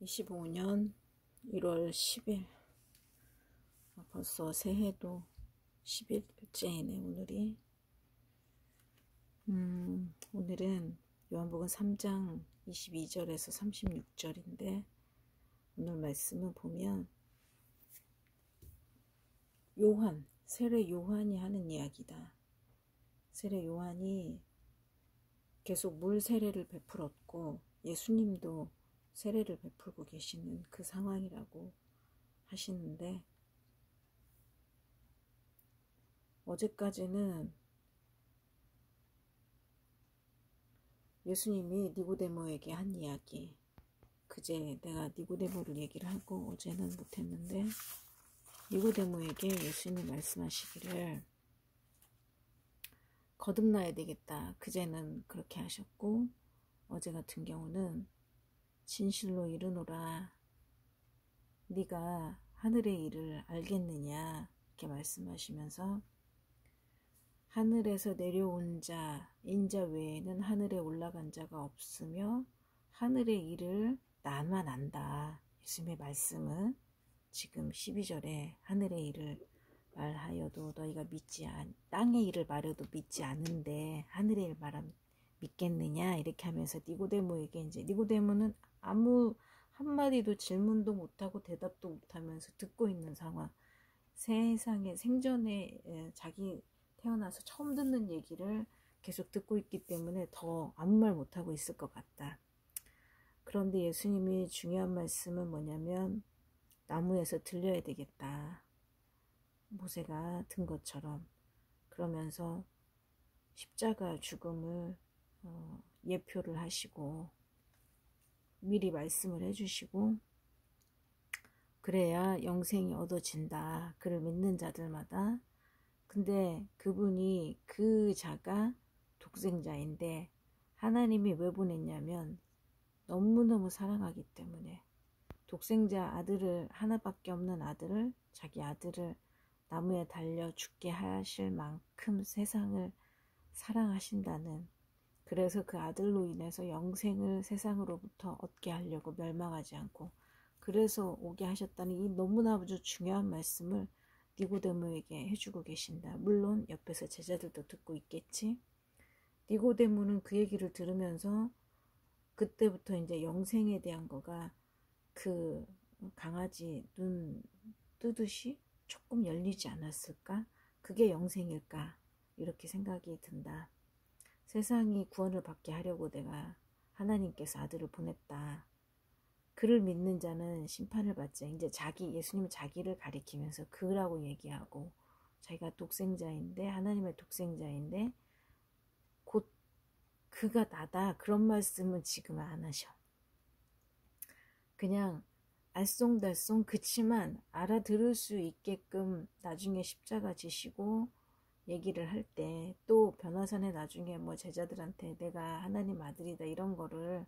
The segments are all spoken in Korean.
2025년 1월 10일. 벌써 새해도 10일째이네 오늘이. 오늘은 요한복음 3장 22절에서 36절인데 오늘 말씀을 보면 세례 요한이 하는 이야기다. 세례 요한이 계속 물 세례를 베풀었고 예수님도 세례를 베풀고 계시는 그 상황이라고 하시는데, 어제까지는 예수님이 니고데모에게 한 이야기, 그제 내가 니고데모를 얘기를 하고 어제는 못했는데, 니고데모에게 예수님이 말씀하시기를 거듭나야 되겠다, 그제는 그렇게 하셨고, 어제 같은 경우는 진실로 이르노라, 네가 하늘의 일을 알겠느냐 이렇게 말씀하시면서, 하늘에서 내려온 자 인자 외에는 하늘에 올라간 자가 없으며 하늘의 일을 나만 안다. 예수님의 말씀은 지금 12절에 하늘의 일을 말하여도 너희가 땅의 일을 말해도 믿지 않는데 하늘의 일 말하면 믿겠느냐 이렇게 하면서 니고데모에게, 이제 니고데모는 아무 한마디도 질문도 못하고 대답도 못하면서 듣고 있는 상황, 세상에 생전에 자기 태어나서 처음 듣는 얘기를 계속 듣고 있기 때문에 더 아무 말 못하고 있을 것 같다. 그런데 예수님이 중요한 말씀은 뭐냐면 나무에서 들려야 되겠다, 모세가 든 것처럼. 그러면서 십자가 죽음을 예표를 하시고 미리 말씀을 해주시고, 그래야 영생이 얻어진다, 그를 믿는 자들마다. 근데 그분이, 그 자가 독생자인데 하나님이 왜 보냈냐면 너무너무 사랑하기 때문에, 독생자 아들을, 하나밖에 없는 아들을, 자기 아들을 나무에 달려 죽게 하실 만큼 세상을 사랑하신다는, 그래서 그 아들로 인해서 영생을 세상으로부터 얻게 하려고 멸망하지 않고 그래서 오게 하셨다는 이 너무나 아주 중요한 말씀을 니고데모에게 해주고 계신다. 물론 옆에서 제자들도 듣고 있겠지. 니고데모는 그 얘기를 들으면서 그때부터 이제 영생에 대한 거가 그 강아지 눈 뜨듯이 조금 열리지 않았을까? 그게 영생일까? 이렇게 생각이 든다. 세상이 구원을 받게 하려고 내가 하나님께서 아들을 보냈다. 그를 믿는 자는 심판을 받지. 이제 예수님은 자기를 가리키면서 그라고 얘기하고, 자기가 독생자인데, 하나님의 독생자인데 곧 그가 나다, 그런 말씀은 지금 안 하셔. 그냥 알쏭달쏭, 그치만 알아들을 수 있게끔 나중에 십자가 지시고 얘기를 할 때, 또 변화산에 나중에 뭐 제자들한테 내가 하나님 아들이다 이런 거를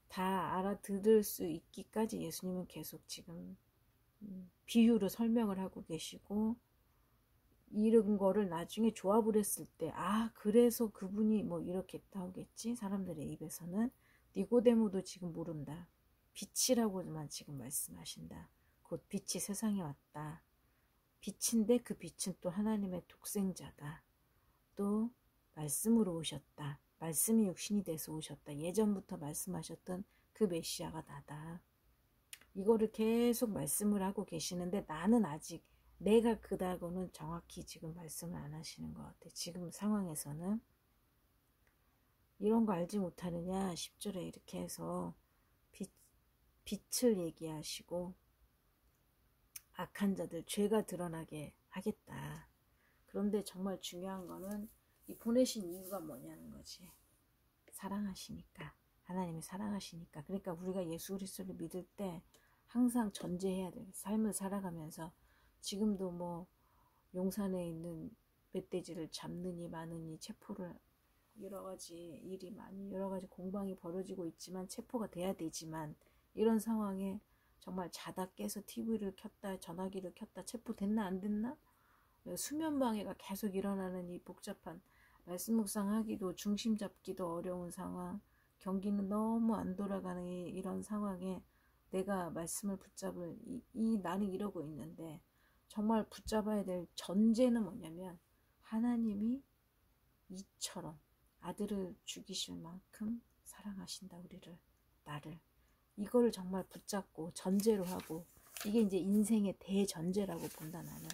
다 알아들을 수 있기까지 예수님은 계속 지금 비유로 설명을 하고 계시고, 이런 거를 나중에 조합을 했을 때, 그래서 그분이 뭐 이렇게 나오겠지, 사람들의 입에서는. 니고데모도 지금 모른다. 빛이라고만 지금 말씀하신다. 곧 빛이 세상에 왔다. 빛인데 그 빛은 또 하나님의 독생자다. 또 말씀으로 오셨다. 말씀이 육신이 돼서 오셨다. 예전부터 말씀하셨던 그 메시아가 나다. 이거를 계속 말씀을 하고 계시는데 나는 아직 내가 그다고는 정확히 지금 말씀을 안 하시는 것 같아. 지금 상황에서는. 이런 거 알지 못하느냐, 10절에 이렇게 해서 빛을 얘기하시고 악한 자들, 죄가 드러나게 하겠다. 그런데 정말 중요한 거는 이 보내신 이유가 뭐냐는 거지. 사랑하시니까. 하나님이 사랑하시니까. 그러니까 우리가 예수 그리스도를 믿을 때 항상 전제해야 돼. 삶을 살아가면서 지금도 뭐 용산에 있는 멧돼지를 잡느니 마느니 체포를, 여러 가지 일이 많이, 여러 가지 공방이 벌어지고 있지만 체포가 돼야 되지만, 이런 상황에 정말 자다 깨서 TV를 켰다, 전화기를 켰다, 체포됐나 안 됐나? 수면방해가 계속 일어나는 이 복잡한, 말씀 묵상하기도, 중심 잡기도 어려운 상황, 경기는 너무 안 돌아가는 이런 상황에 내가 말씀을 붙잡을 나는 이러고 있는데 정말 붙잡아야 될 전제는 뭐냐면 하나님이 이처럼 아들을 죽이실 만큼 사랑하신다 우리를, 나를. 이거를 정말 붙잡고 전제로 하고, 이게 이제 인생의 대전제라고 본다 나는.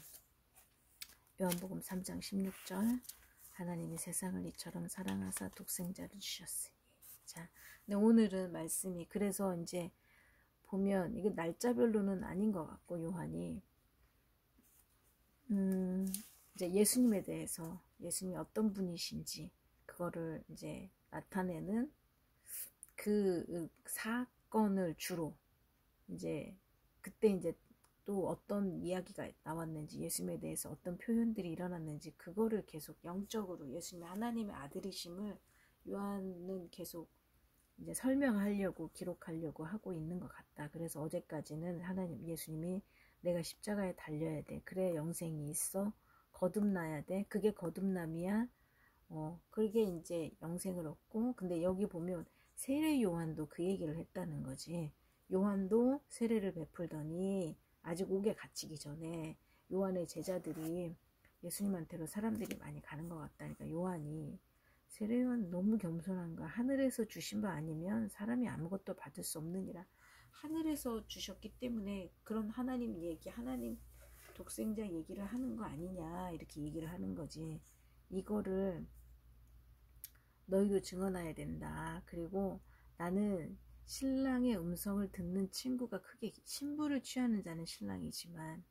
요한복음 3장 16절, 하나님이 세상을 이처럼 사랑하사 독생자를 주셨으니. 자, 근데 오늘은 말씀이, 그래서 이제 보면 이게 날짜별로는 아닌 것 같고, 요한이 이제 예수님에 대해서, 예수님이 어떤 분이신지 그거를 이제 나타내는 그 사건을 주로 이제 그때 이제 또 어떤 이야기가 나왔는지, 예수님에 대해서 어떤 표현들이 일어났는지, 그거를 계속 영적으로 예수님이 하나님의 아들이심을 요한은 계속 이제 설명하려고, 기록하려고 하고 있는 것 같다. 그래서 어제까지는 예수님이 내가 십자가에 달려야 돼, 그래 영생이 있어, 거듭나야 돼, 그게 거듭남이야, 그게 이제 영생을 얻고. 근데 여기 보면 세례 요한도 그 얘기를 했다는 거지. 요한도 세례를 베풀더니 아직 옥에 갇히기 전에 요한의 제자들이 예수님한테로 사람들이 많이 가는 것 같다니까. 요한이, 세례 요한 너무 겸손한 거야. 하늘에서 주신 바 아니면 사람이 아무것도 받을 수 없느니라. 하늘에서 주셨기 때문에 그런 하나님 얘기, 하나님 독생자 얘기를 하는 거 아니냐, 이렇게 얘기를 하는 거지. 이거를 너희도 증언해야 된다. 그리고 나는 신랑의 음성을 듣는 친구가 크게, 신부를 취하는 자는 신랑이지만,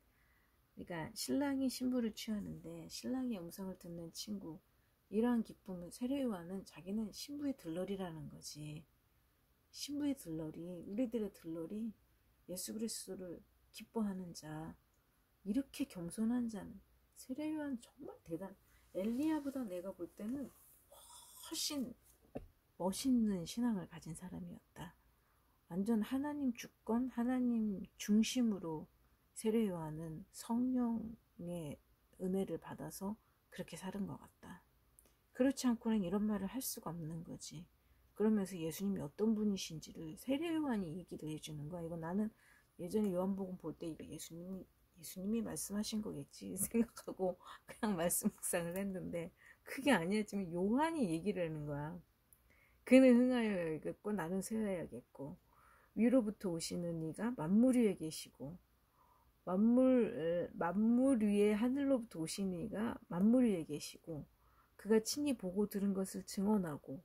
그러니까 신랑이 신부를 취하는데 신랑의 음성을 듣는 친구, 이러한 기쁨을, 세례 요한은 자기는 신부의 들러리라는 거지. 신부의 들러리, 우리들의 들러리, 예수 그리스도를 기뻐하는 자, 이렇게 겸손한 자는 세례 요한 정말 엘리야보다 내가 볼 때는 훨씬 멋있는 신앙을 가진 사람이었다. 완전 하나님 주권, 하나님 중심으로 세례 요한은 성령의 은혜를 받아서 그렇게 사는 것 같다. 그렇지 않고는 이런 말을 할 수가 없는 거지. 그러면서 예수님이 어떤 분이신지를 세례 요한이 얘기를 해주는 거야. 이거 나는 예전에 요한복음 볼 때 이거 예수님이 말씀하신 거겠지 생각하고 그냥 말씀 묵상을 했는데, 그게 아니야. 지금 요한이 얘기를 하는 거야. 그는 흥하여야겠고 나는 쇠하여야겠고, 위로부터 오시는 이가 만물 위에 계시고, 만물 위에 하늘로부터 오시는 이가 만물 위에 계시고, 그가 친히 보고 들은 것을 증언하고,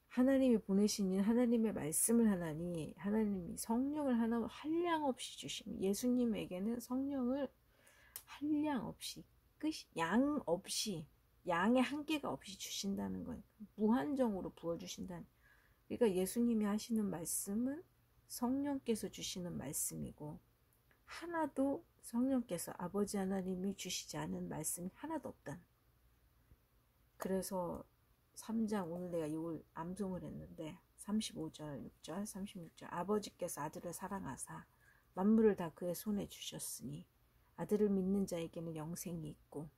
하나님이 보내신 하나님의 말씀을 하나니, 하나님이 성령을 하나 한량 없이 주심. 예수님에게는 성령을 한량 없이, 양 없이, 양의 한계가 없이 주신다는 거예요. 무한정으로 부어주신다는. 그러니까 예수님이 하시는 말씀은 성령께서 주시는 말씀이고, 하나도 성령께서, 아버지 하나님이 주시지 않은 말씀이 하나도 없다. 그래서 3장, 오늘 내가 이걸 암송을 했는데 35절, 6절, 36절, 아버지께서 아들을 사랑하사 만물을 다 그의 손에 주셨으니 아들을 믿는 자에게는 영생이 있고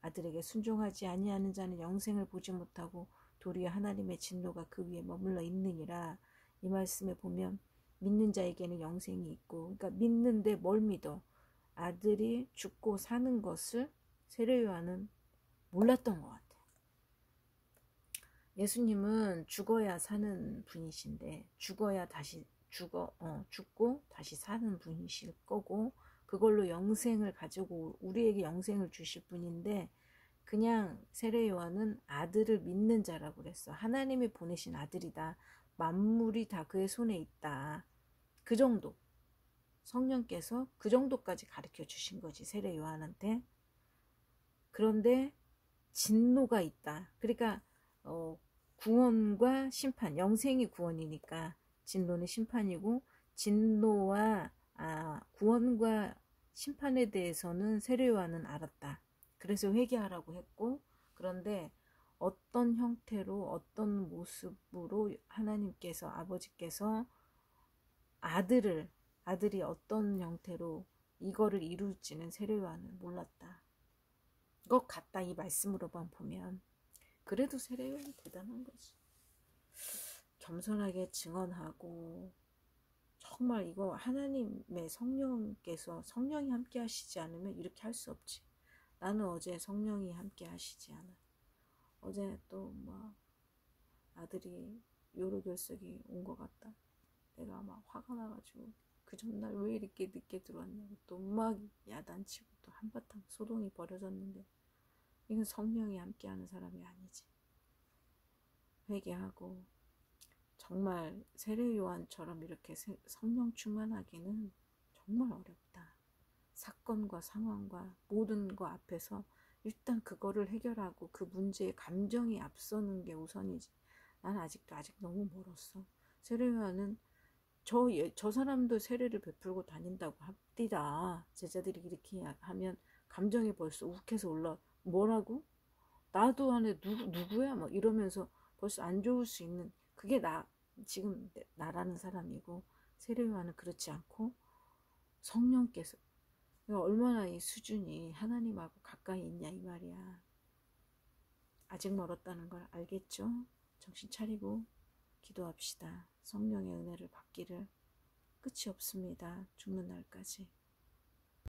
아들에게 순종하지 아니하는 자는 영생을 보지 못하고 도리어 하나님의 진노가 그 위에 머물러 있느니라. 이 말씀에 보면 믿는 자에게는 영생이 있고, 그러니까 믿는데 뭘 믿어? 아들이 죽고 사는 것을 세례 요한은 몰랐던 것 같아. 예수님은 죽어야 사는 분이신데, 죽고 다시 사는 분이실 거고, 그걸로 영생을 가지고 우리에게 영생을 주실 분인데, 그냥 세례 요한은 아들을 믿는 자라고 그랬어. 하나님이 보내신 아들이다. 만물이 다 그의 손에 있다. 그 정도. 성령께서 그 정도까지 가르쳐 주신 거지, 세례 요한한테. 그런데 진노가 있다. 그러니까 구원과 심판, 영생이 구원이니까 진노는 심판이고, 진노와 구원과 심판에 대해서는 세례 요한은 알았다. 그래서 회개하라고 했고, 그런데 어떤 형태로, 어떤 모습으로 하나님께서, 아버지께서 아들이 어떤 형태로 이거를 이룰지는 세례 요한은 몰랐다. 것 같다, 이 말씀으로만 보면. 그래도 세례 요한이 대단한 거지. 겸손하게 증언하고, 정말 이거 하나님의 성령께서, 성령이 함께 하시지 않으면 이렇게 할 수 없지. 나는 어제 성령이 함께 하시지 않아. 어제 또 뭐 아들이 요로결석이 온 것 같다. 내가 막 화가 나가지고 그 전날 왜 이렇게 늦게 들어왔냐고 또 막 야단치고 또 한바탕 소동이 벌어졌는데, 이건 성령이 함께하는 사람이 아니지. 회개하고 정말 세례 요한처럼 이렇게 성령 충만하기는 정말 어렵다. 사건과 상황과 모든 거 앞에서 일단 그거를 해결하고 그 문제에 감정이 앞서는 게 우선이지. 난 아직도 아직 너무 멀었어. 세례 요한은 저 사람도 세례를 베풀고 다닌다고 합디다. 제자들이 이렇게 하면 감정이 벌써 욱해서 올라. 뭐라고? 나도 안에 누구야? 막 이러면서 벌써 안 좋을 수 있는, 그게 지금 나라는 사람이고, 세례요한은 그렇지 않고 성령께서, 그러니까 얼마나 이 수준이 하나님하고 가까이 있냐 이 말이야. 아직 멀었다는 걸 알겠죠? 정신 차리고 기도합시다. 성령의 은혜를 받기를. 끝이 없습니다. 죽는 날까지.